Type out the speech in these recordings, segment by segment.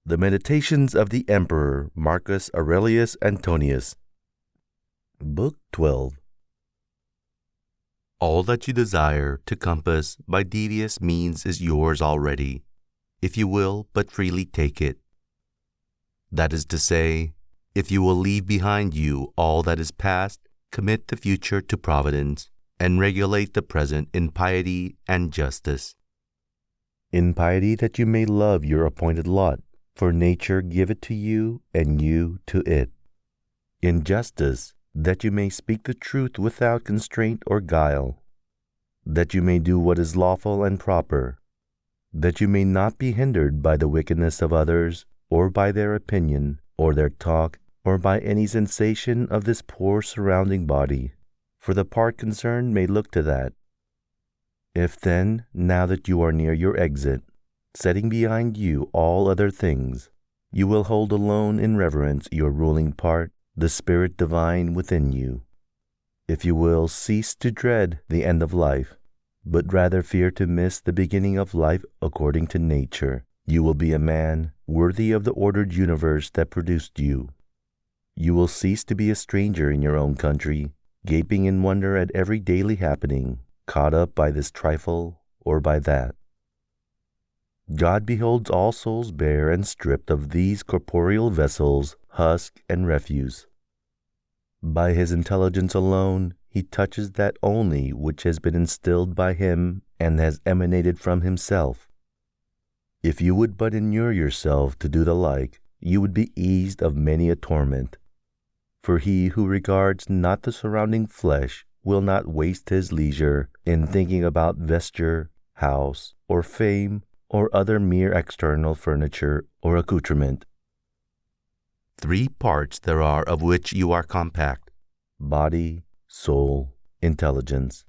The Meditations of the Emperor Marcus Aurelius Antonius. Book 12. All that you desire to compass by devious means is yours already, if you will but freely take it. That is to say, if you will leave behind you all that is past, commit the future to Providence, and regulate the present in piety and justice. In piety that you may love your appointed lot, for nature give it to you, and you to it. In justice, that you may speak the truth without constraint or guile, that you may do what is lawful and proper, that you may not be hindered by the wickedness of others, or by their opinion, or their talk, or by any sensation of this poor surrounding body, for the part concerned may look to that. If then, now that you are near your exit, setting behind you all other things, you will hold alone in reverence your ruling part, the Spirit divine within you. If you will cease to dread the end of life, but rather fear to miss the beginning of life according to nature, you will be a man worthy of the ordered universe that produced you. You will cease to be a stranger in your own country, gaping in wonder at every daily happening, caught up by this trifle or by that. God beholds all souls bare and stripped of these corporeal vessels, husk and refuse. By his intelligence alone, he touches that only which has been instilled by him and has emanated from himself. If you would but inure yourself to do the like, you would be eased of many a torment. For he who regards not the surrounding flesh will not waste his leisure in thinking about vesture, house, or fame, or other mere external furniture or accoutrement. 3 parts there are of which you are compact: body, soul, intelligence.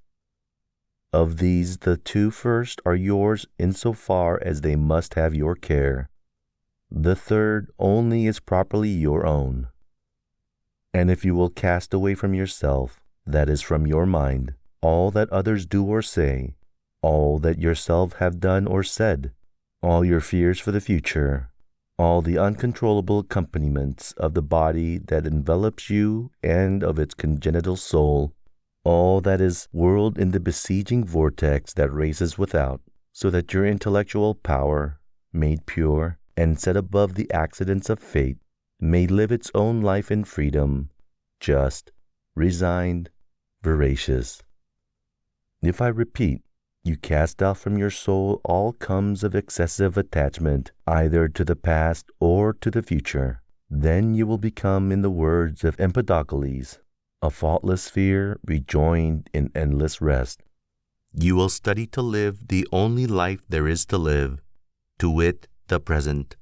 Of these the 2 first are yours insofar as they must have your care. The 3rd only is properly your own. And if you will cast away from yourself, that is from your mind, all that others do or say, all that yourself have done or said, all your fears for the future, all the uncontrollable accompaniments of the body that envelops you and of its congenital soul, all that is whirled in the besieging vortex that races without, so that your intellectual power, made pure and set above the accidents of fate, may live its own life in freedom, just, resigned, veracious. If I repeat, you cast out from your soul all comes of excessive attachment either to the past or to the future, then you will become, in the words of Empedocles, a faultless sphere rejoined in endless rest. You will study to live the only life there is to live, to wit, the present.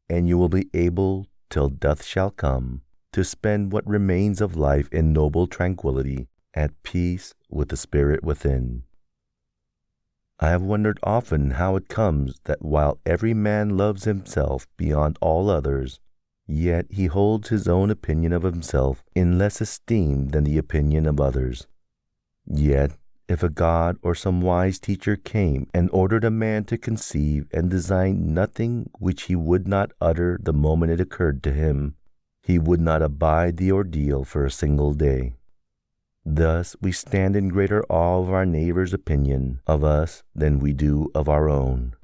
And you will be able, till death shall come, to spend what remains of life in noble tranquility, at peace with the spirit within. I have wondered often how it comes that while every man loves himself beyond all others, yet he holds his own opinion of himself in less esteem than the opinion of others. Yet, if a god or some wise teacher came and ordered a man to conceive and design nothing which he would not utter the moment it occurred to him, he would not abide the ordeal for a single day. Thus we stand in greater awe of our neighbor's opinion of us than we do of our own.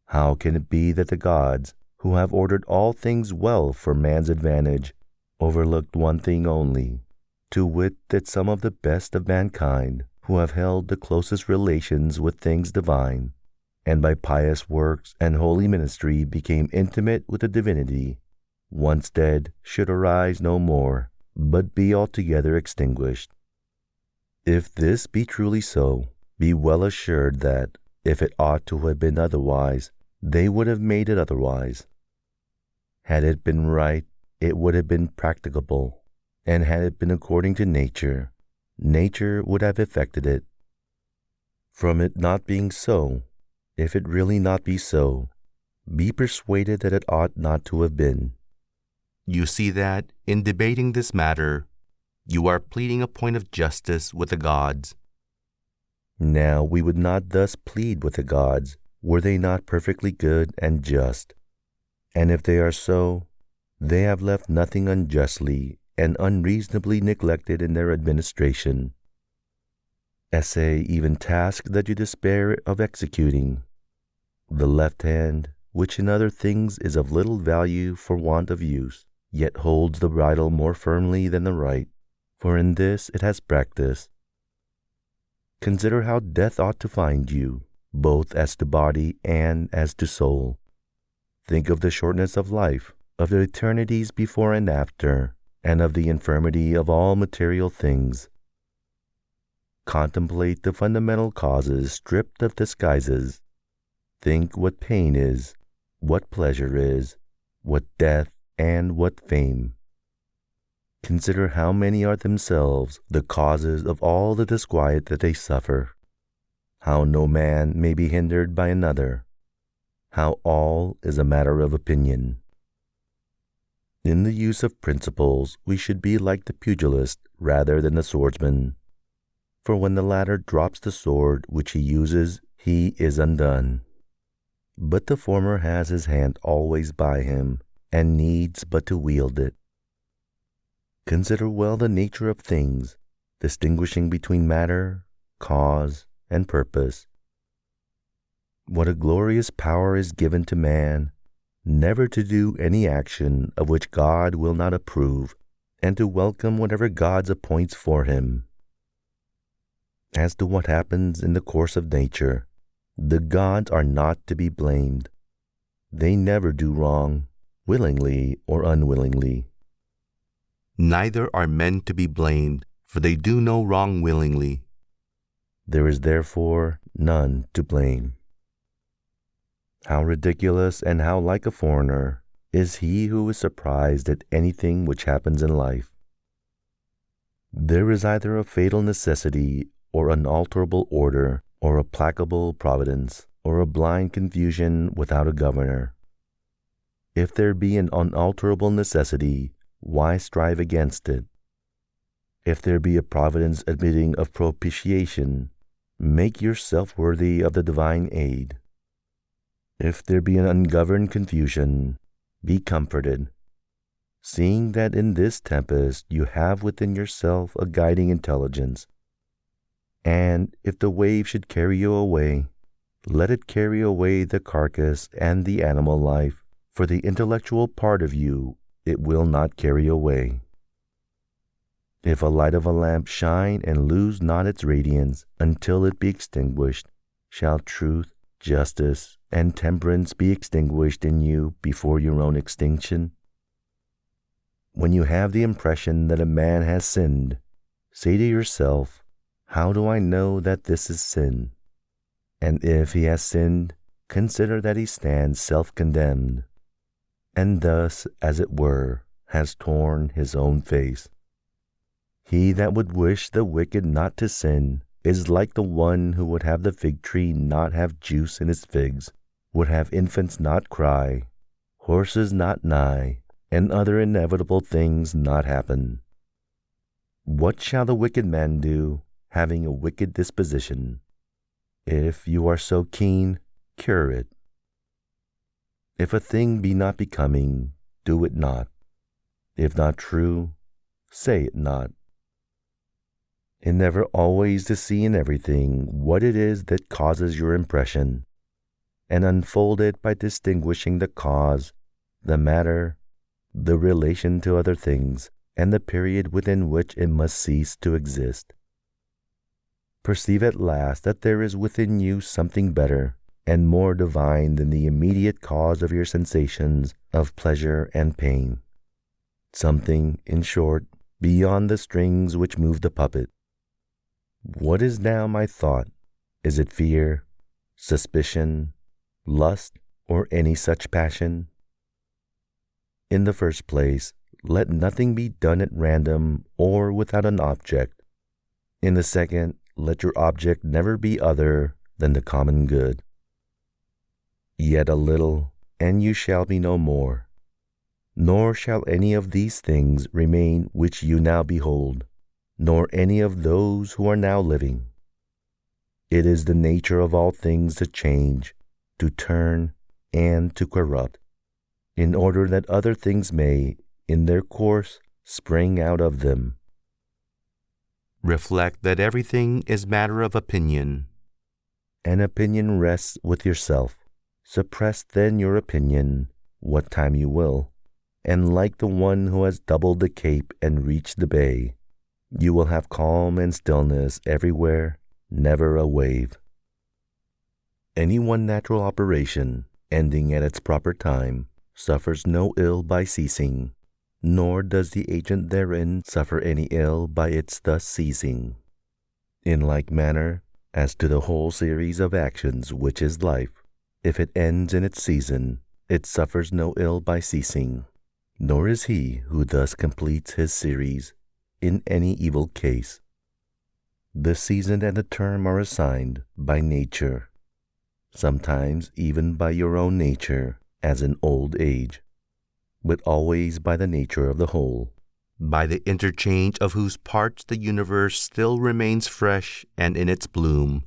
How can it be that the gods, who have ordered all things well for man's advantage, overlooked one thing only, to wit that some of the best of mankind, who have held the closest relations with things divine, and by pious works and holy ministry became intimate with the divinity, once dead, should arise no more, but be altogether extinguished? If this be truly so, be well assured that, if it ought to have been otherwise, they would have made it otherwise. Had it been right, it would have been practicable, and had it been according to nature, nature would have effected it. From it not being so, if it really not be so, be persuaded that it ought not to have been. You see that, in debating this matter, you are pleading a point of justice with the gods. Now we would not thus plead with the gods, were they not perfectly good and just, And if they are so, they have left nothing unjustly and unreasonably neglected in their administration. Essay even task that you despair of executing. The left hand, which in other things is of little value for want of use, yet holds the bridle more firmly than the right, for in this it has practice. Consider how death ought to find you, both as to body and as to soul. Think of the shortness of life, of the eternities before and after, and of the infirmity of all material things. Contemplate the fundamental causes stripped of disguises. Think what pain is, what pleasure is, what death, and what fame. Consider how many are themselves the causes of all the disquiet that they suffer, how no man may be hindered by another, how all is a matter of opinion. In the use of principles, we should be like the pugilist rather than the swordsman, for when the latter drops the sword which he uses, he is undone. But the former has his hand always by him, and needs but to wield it. Consider well the nature of things, distinguishing between matter, cause, and purpose. What a glorious power is given to man, never to do any action of which God will not approve, and to welcome whatever God appoints for him. As to what happens in the course of nature, the gods are not to be blamed. They never do wrong, willingly or unwillingly. Neither are men to be blamed, for they do no wrong willingly. There is therefore none to blame. How ridiculous and how like a foreigner is he who is surprised at anything which happens in life. There is either a fatal necessity, or unalterable order, or a placable providence, or a blind confusion without a governor. If there be an unalterable necessity, why strive against it? If there be a providence admitting of propitiation, make yourself worthy of the divine aid. If there be an ungoverned confusion, be comforted, seeing that in this tempest you have within yourself a guiding intelligence. And if the wave should carry you away, let it carry away the carcass and the animal life, for the intellectual part of you it will not carry away. If a light of a lamp shine and lose not its radiance until it be extinguished, shall truth, justice, and temperance be extinguished in you before your own extinction? When you have the impression that a man has sinned, say to yourself, how do I know that this is sin? And if he has sinned, consider that he stands self-condemned, and thus, as it were, has torn his own face. He that would wish the wicked not to sin is like the one who would have the fig tree not have juice in its figs, would have infants not cry, horses not nigh, and other inevitable things not happen. What shall the wicked man do, having a wicked disposition? If you are so keen, cure it. If a thing be not becoming, do it not. If not true, say it not. Endeavor always to see in everything what it is that causes your impression, and unfold it by distinguishing the cause, the matter, the relation to other things, and the period within which it must cease to exist. Perceive at last that there is within you something better and more divine than the immediate cause of your sensations of pleasure and pain. Something, in short, beyond the strings which move the puppet. What is now my thought? Is it fear, suspicion, lust, or any such passion? In the first place, let nothing be done at random or without an object. In the second, let your object never be other than the common good. Yet a little, and you shall be no more. Nor shall any of these things remain which you now behold, nor any of those who are now living. It is the nature of all things to change, to turn, and to corrupt. in order that other things may, in their course, spring out of them. Reflect that everything is matter of opinion. An opinion rests with yourself. Suppress then your opinion what time you will, and like the one who has doubled the cape and reached the bay, you will have calm and stillness everywhere, never a wave. Any one natural operation, ending at its proper time, suffers no ill by ceasing, nor does the agent therein suffer any ill by its thus ceasing. In like manner, as to the whole series of actions which is life, if it ends in its season, it suffers no ill by ceasing, nor is he who thus completes his series in any evil case. The season and the term are assigned by nature, sometimes even by your own nature, as in old age, but always by the nature of the whole, by the interchange of whose parts the universe still remains fresh and in its bloom.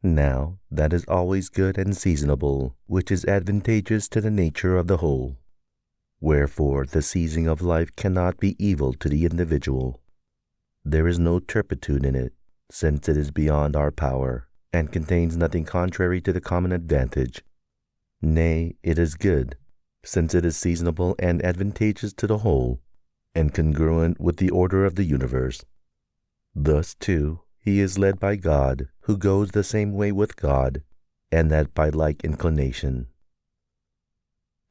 Now that is always good and seasonable, which is advantageous to the nature of the whole. Wherefore the seizing of life cannot be evil to the individual. There is no turpitude in it, since it is beyond our power, and contains nothing contrary to the common advantage. Nay, it is good, since it is seasonable and advantageous to the whole, and congruent with the order of the universe. Thus, too, he is led by God, who goes the same way with God, and that by like inclination.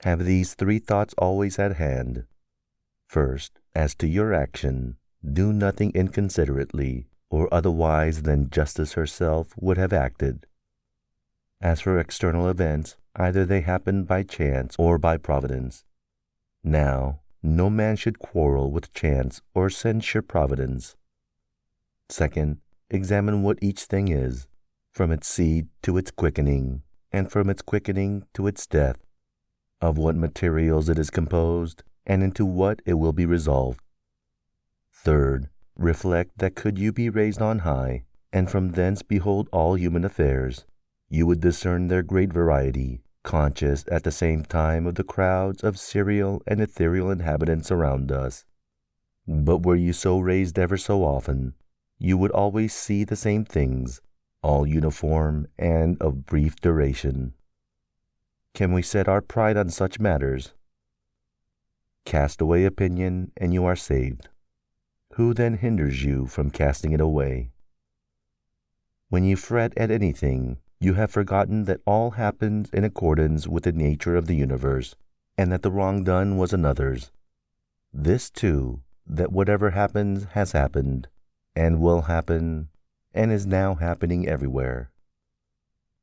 Have these three thoughts always at hand. First, as to your action, do nothing inconsiderately, or otherwise than justice herself would have acted. As for external events, either they happen by chance or by providence. Now, no man should quarrel with chance or censure providence. Second, examine what each thing is, from its seed to its quickening, and from its quickening to its death, of what materials it is composed, and into what it will be resolved. Third, reflect that could you be raised on high, and from thence behold all human affairs, you would discern their great variety, conscious at the same time of the crowds of serial and ethereal inhabitants around us. But were you so raised ever so often, you would always see the same things, all uniform and of brief duration. Can we set our pride on such matters? Cast away opinion, and you are saved. Who then hinders you from casting it away? When you fret at anything, you have forgotten that all happens in accordance with the nature of the universe, and that the wrong done was another's. This too, that whatever happens has happened, and will happen, and is now happening everywhere.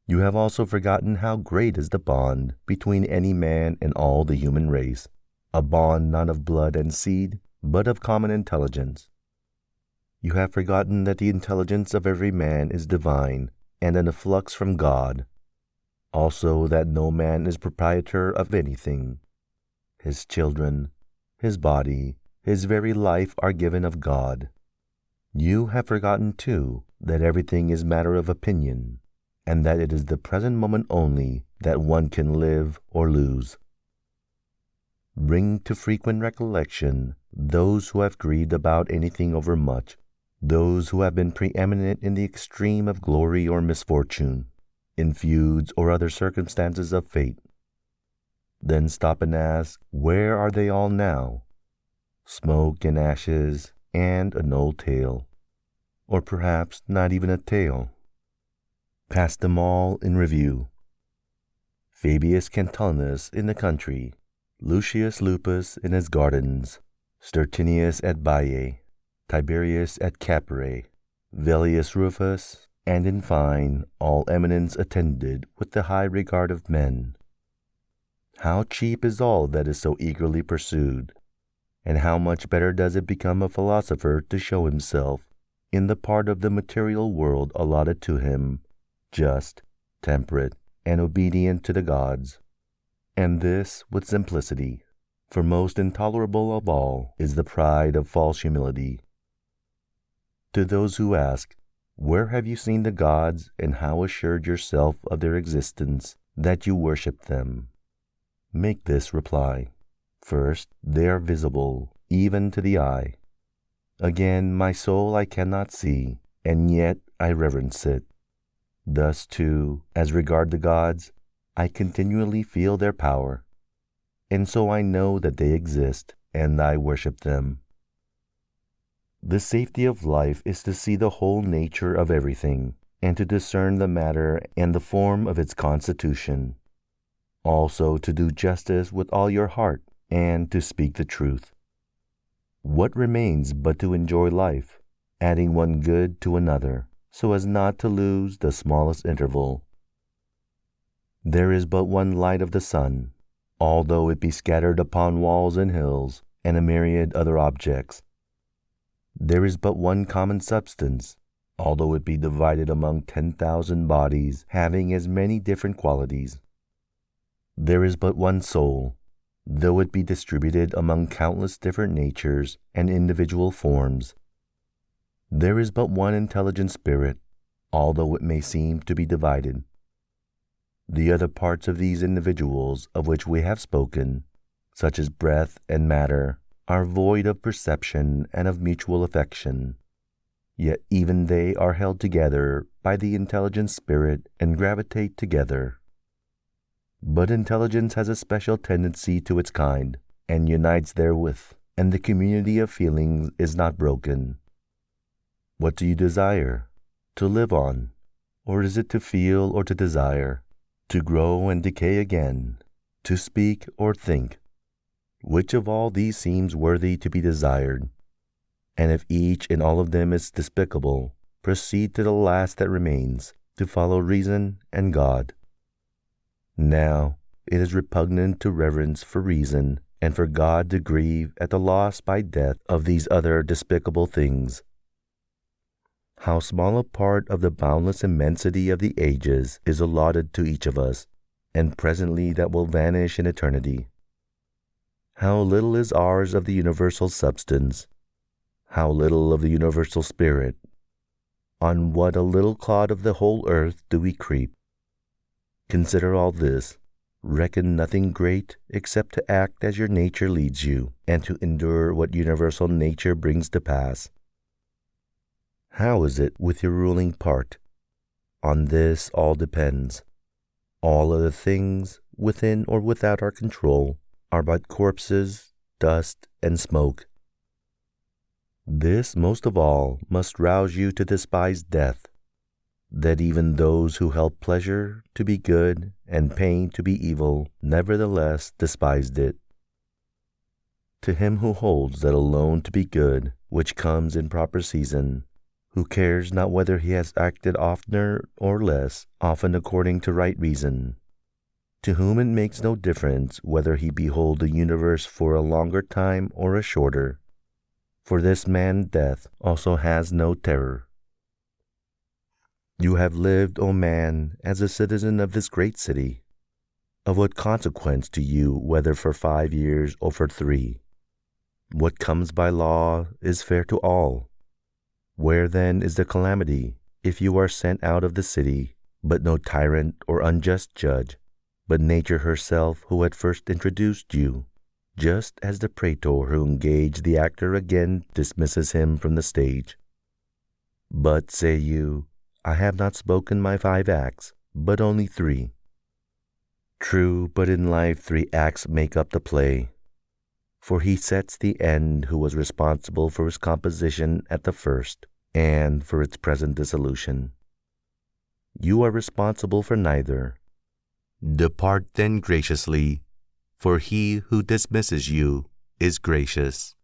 You have also forgotten how great is the bond between any man and all the human race, a bond not of blood and seed, but of common intelligence. You have forgotten that the intelligence of every man is divine and an efflux from God. Also that no man is proprietor of anything. His children, his body, his very life are given of God. You have forgotten, too, that everything is matter of opinion, and that it is the present moment only that one can live or lose. Bring to frequent recollection those who have grieved about anything overmuch, those who have been preeminent in the extreme of glory or misfortune, in feuds or other circumstances of fate. Then stop and ask, where are they all now? Smoke and ashes, and an old tale, or perhaps not even a tale. Pass them all in review. Fabius Cantolinus in the country, Lucius Lupus in his gardens, Stertinius at Baiae, Tiberius at Capreae, Velius Rufus, and in fine all eminence attended with the high regard of men. How cheap is all that is so eagerly pursued, and how much better does it become a philosopher to show himself, in the part of the material world allotted to him, just, temperate, and obedient to the gods, and this with simplicity, for most intolerable of all is the pride of false humility. To those who ask, where have you seen the gods, and how assured yourself of their existence, that you worship them? make this reply. First, they are visible, even to the eye. Again, my soul I cannot see, and yet I reverence it. Thus, too, as regard the gods, I continually feel their power, and so I know that they exist, and I worship them. The safety of life is to see the whole nature of everything, and to discern the matter and the form of its constitution. Also to do justice with all your heart, and to speak the truth. What remains but to enjoy life, adding one good to another, so as not to lose the smallest interval? There is but one light of the sun, although it be scattered upon walls and hills, and a myriad other objects. There is but one common substance, although it be divided among 10,000 bodies, having as many different qualities. There is but one soul, though it be distributed among countless different natures and individual forms. There is but one intelligent spirit, although it may seem to be divided. The other parts of these individuals of which we have spoken, such as breath and matter, are void of perception and of mutual affection. Yet even they are held together by the intelligent spirit and gravitate together. But intelligence has a special tendency to its kind, and unites therewith, and the community of feelings is not broken. What do you desire? To live on? Or is it to feel or to desire? To grow and decay again? To speak or think? Which of all these seems worthy to be desired? And if each and all of them is despicable, proceed to the last that remains, to follow reason and God. Now, it is repugnant to reverence for reason, and for God to grieve at the loss by death of these other despicable things. How small a part of the boundless immensity of the ages is allotted to each of us, and presently that will vanish in eternity. How little is ours of the universal substance, how little of the universal spirit. On what a little clod of the whole earth do we creep. Consider all this, reckon nothing great except to act as your nature leads you, and to endure what universal nature brings to pass. How is it with your ruling part? On this all depends. All other things, within or without our control, are but corpses, dust, and smoke. This, most of all, must rouse you to despise death, that even those who held pleasure to be good and pain to be evil nevertheless despised it. To him who holds that alone to be good, which comes in proper season, who cares not whether he has acted oftener or less, often according to right reason, to whom it makes no difference whether he behold the universe for a longer time or a shorter, for this man death also has no terror. You have lived, O man, as a citizen of this great city. Of what consequence to you whether for 5 years or for 3? What comes by law is fair to all. Where then is the calamity, if you are sent out of the city, but no tyrant or unjust judge, but nature herself who had first introduced you, just as the praetor who engaged the actor again dismisses him from the stage? But, say you, I have not spoken my 5 acts, but only 3. True, but in life 3 acts make up the play. For he sets the end who was responsible for his composition at the first, and for its present dissolution. You are responsible for neither. Depart then graciously, for he who dismisses you is gracious.